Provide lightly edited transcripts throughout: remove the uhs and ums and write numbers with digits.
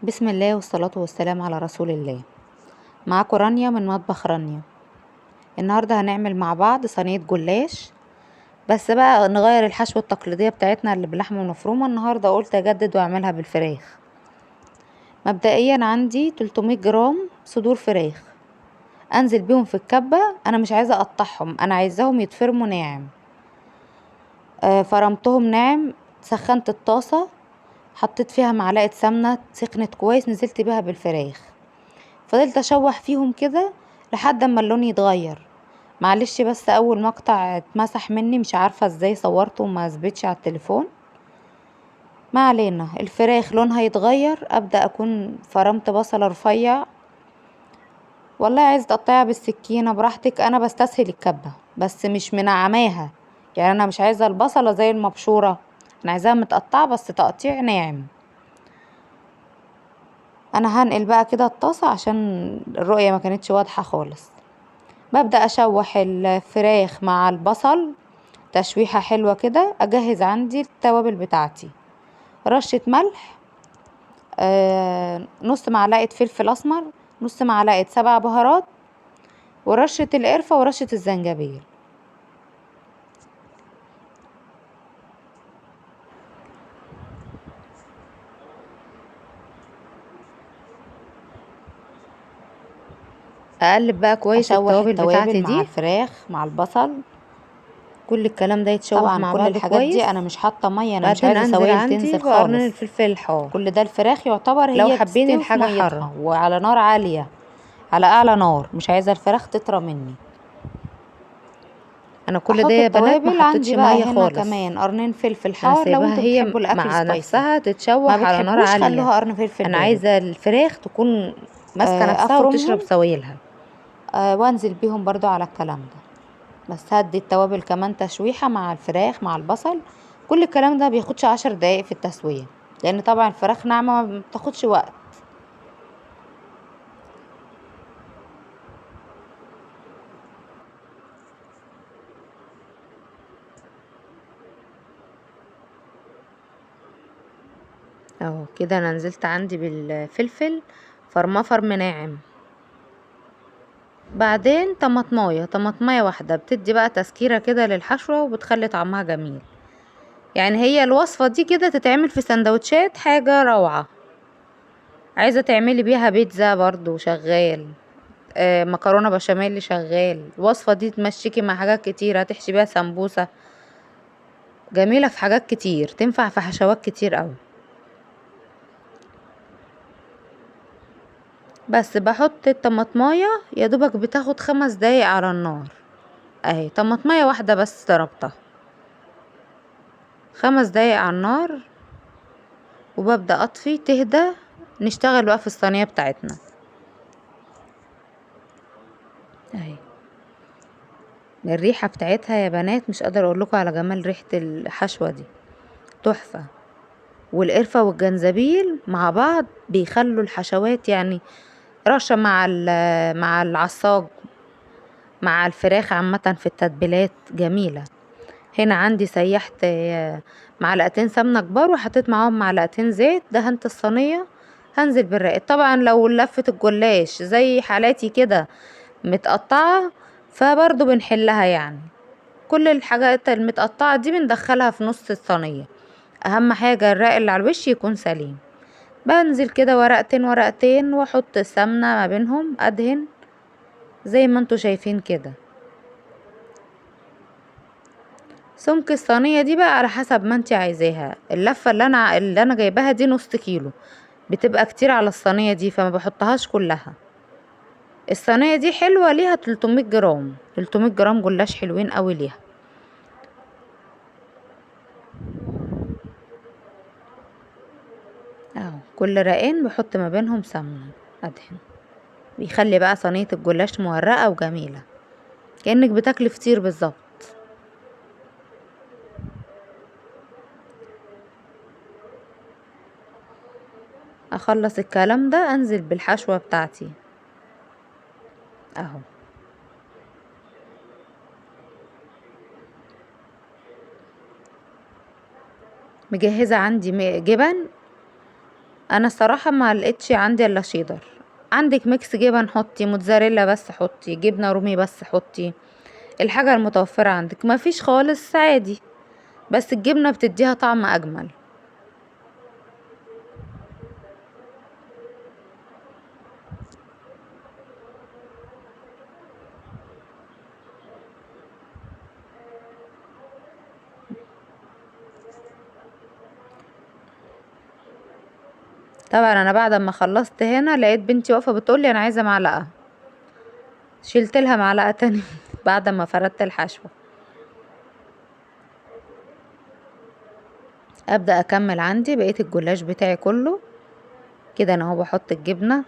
بسم الله والصلاة والسلام على رسول الله. معاكم رانيا من مطبخ رانيا. النهاردة هنعمل مع بعض صينية جلاش، بس بقى نغير الحشوة التقليدية بتاعتنا اللي باللحمة المفرومة. النهاردة قلت اجدد واعملها بالفراخ. مبدئيا عندي 300 جرام صدور فراخ، انزل بيهم في الكبة. انا مش عايزة اقطعهم، انا عايزاهم يتفرموا ناعم. فرمتهم ناعم. سخنت الطاسة، حطيت فيها معلقة سمنة، سخنت كويس، نزلت بيها بالفراخ. فضلت اشوح فيهم كده لحد اما اللون يتغير. معلش بس اول مقطع اتمسح مني، مش عارفة ازاي صورته وما اثبتش على التليفون. ما علينا، الفراخ لونها يتغير ابدأ اكون فرمت بصلة رفيع. والله عايز تقطعها بالسكينة براحتك، انا بستسهل الكبة بس مش منعماها. يعني انا مش عايزة البصلة زي المبشورة، انا عايزاها متقطعة بس تقطيع ناعم. انا هنقل بقى كده الطاسة عشان الرؤية ما كانتش واضحة خالص. ببدأ اشوح الفراخ مع البصل تشويحة حلوة كده. اجهز عندي التوابل بتاعتي: رشة ملح، نص معلقة فلفل اسمر، نص معلقة 7 بهارات، ورشة القرفة ورشة الزنجبيل. اقلب بقى كويس اشوح التوابل بتاعتي التوابل مع دي، الفراخ مع البصل، كل الكلام ده يتشوح طبعا مع كل بعض الحاجات دي كويس. انا مش حاطة مية، انا مش بعدين عايزة انزل سوائل عندي تنزل بقرنين خالص. الفلفل الحار. كل ده الفراخ يعتبر لو هي حابين بتستوي في الحاجة ميتها حارة وعلى نار عالية، على اعلى نار، مش عايزة الفراخ تطرى مني. انا كل ده احط يا بنات ما التوابل عندي حطيتش بقى مية هنا خالص، كمان قرنين فلفل انا حار لو سايباها انتوا هي بتحبوا الاكل مع سبايسي. نفسها ما تتشوح على نار بتحبوش عالية. خلوها قرن فلفل انا بارد. عايزة الفراخ تكون ماسكة نفسها وتشرب افرمهم، سوائلها. وانزل بيهم برضو على الكلام ده. بس هدي التوابل كمان تشويحة مع الفراخ مع البصل. كل الكلام ده بياخدش 10 دقايق في التسوية، لان طبعا الفراخ ناعمة ما بتاخدش وقت. اهو كده انا نزلت عندي بالفلفل، فرماه فرم ناعم. بعدين طماطمايه واحدة بتدي بقى تسكيرة كده للحشوة وبتخلي طعمها جميل. يعني هي الوصفة دي كده تتعمل في سندوتشات، حاجة روعة. عايزة تعملي بيها بيتزا برضو شغال، مكرونة بشاميل شغال. الوصفة دي تمشيكي مع حاجات كتير، هتحشي بيها سمبوسة. جميلة في حاجات كتير، تنفع في حشوات كتير اوي. بس بحط الطماطمايه يا دوبك بتاخد 5 دقايق على النار. اهي طماطمايه واحدة بس ضربتها 5 دقايق على النار، وببدأ اطفي تهدى. نشتغل بقى في الصينية بتاعتنا. اهي الريحة بتاعتها يا بنات مش قادرة اقولكوا على جمال ريحة الحشوة دي، تحفة. والقرفة والجنزبيل مع بعض بيخلوا الحشوات يعني رشة مع العصاج، مع الفراخ عامة في التتبيلات جميلة. هنا عندي سيحت معلقتين سمنة كبار، وحطيت معاهم معلقتين زيت. دهنت الصينية، هنزل بالرقاق. طبعا لو لفة الجلاش زي حالاتي كده متقطعة، فبرضو بنحلها يعني. كل الحاجات المتقطعة دي بندخلها في نص الصينية. اهم حاجة الرق اللي على الوش يكون سليم. بنزل كده ورقتين ورقتين، واحط السمنة ما بينهم، ادهن زي ما انتوا شايفين كده. سمك الصينية دي بقى على حسب ما انتي عايزاها. اللفة اللي انا جايباها دي نص كيلو، بتبقى كتير على الصينية دي فما بحطهاش كلها. الصينية دي حلوة، ليها 300 جرام، 300 جرام جلاش حلوين قوي ليها. اهو كل رقين بحط ما بينهم سمنة، ادهن. بيخلي بقى صينية الجلاش مورقة وجميلة، كأنك بتاكلي فطير بالظبط. اخلص الكلام ده انزل بالحشوة بتاعتي. اهو مجهزة عندي جبن. انا الصراحه ما لقيتش عندي الا شيدر. عندك ميكس جبن حطي، موتزاريلا بس حطي، جبنه رومي بس حطي، الحاجه المتوفره عندك. ما فيش خالص عادي، بس الجبنه بتديها طعم اجمل. طبعا انا بعد ما خلصت هنا لقيت بنتي واقفه بتقولي انا عايزه معلقه، شلت لها معلقه تاني بعد ما فردت الحشوه. ابدا اكمل عندي بقيه الجلاش بتاعي كله كده. انا اهو بحط الجبنه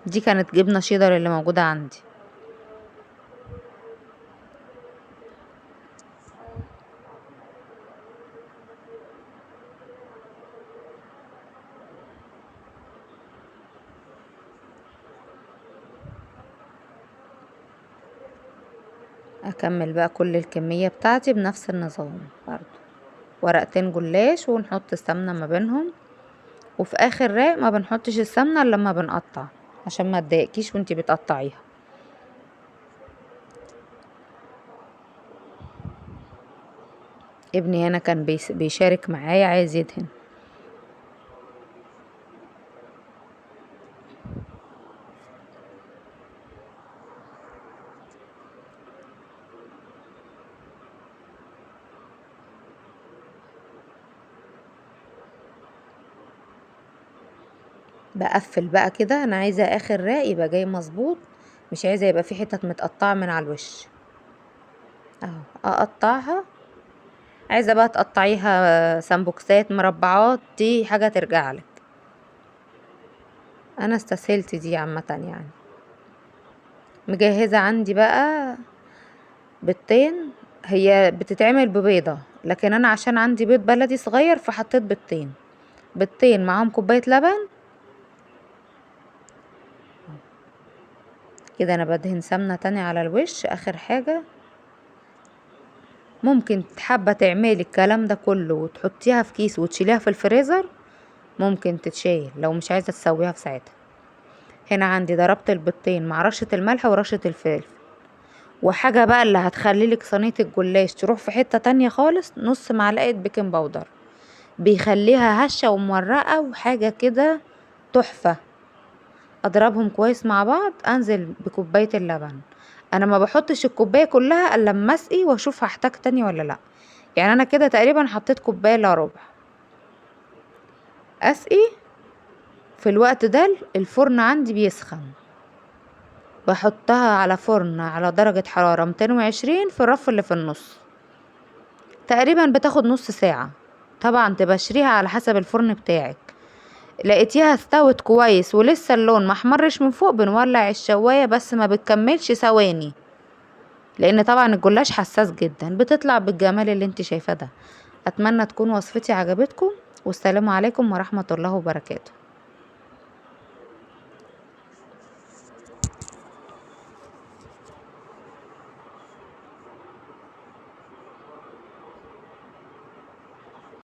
دي، كانت جبنه شيدر اللي موجوده عندي. اكمل بقى كل الكميه بتاعتي بنفس النظام برضو، ورقتين جلاش ونحط السمنه ما بينهم. وفي اخر راق ما بنحطش السمنه الا لما بنقطع عشان ما تضايقكيش وانتي بتقطعيها. ابني هنا كان بيشارك معايا عايز يدهن. بقفل بقى كده، انا عايزه اخر راق يبقى جاي مظبوط، مش عايزه يبقى في حتت متقطعه من على الوش. اهو اقطعها. عايزه بقى تقطعيها سمبوكسات مربعات دي حاجه ترجع لك. انا استسهلت دي عامه يعني. مجهزه عندي بقى بيضتين، هي بتتعمل ببيضه لكن انا عشان عندي بيض بلدي صغير فحطيت بيضتين. بيضتين معاهم كوبايه لبن. كده انا بدهن سمنه تانية على الوش اخر حاجه. ممكن حابه تعملي الكلام ده كله وتحطيها في كيس وتشيليها في الفريزر، ممكن تتشيل لو مش عايزه تسويها في ساعتها. هنا عندي ضربت البيضتين مع رشه الملح ورشه الفلفل. وحاجه بقى اللي هتخليلك صينيه الجلاش تروح في حته تانية خالص، نص معلقه بيكنج باودر، بيخليها هشه ومورقه وحاجه كده تحفه. اضربهم كويس مع بعض، انزل بكوبايه اللبن. انا ما بحطش الكوبايه كلها الا لما اسقي واشوف هحتاج تاني ولا لا. يعني انا كده تقريبا حطيت كوبايه الا ربع. اسقي. في الوقت ده الفرن عندي بيسخن، بحطها على فرن على درجة حرارة 220 في الرف اللي في النص. تقريبا بتاخد نص ساعة. طبعا تبشريها على حسب الفرن بتاعك. لقيتيها استوت كويس ولسه اللون محمرش من فوق، بنولع الشواية بس ما بتكملش ثواني، لان طبعا الجلاش حساس جدا. بتطلع بالجمال اللي انت شايفاه ده. اتمنى تكون وصفتي عجبتكم، والسلام عليكم ورحمة الله وبركاته.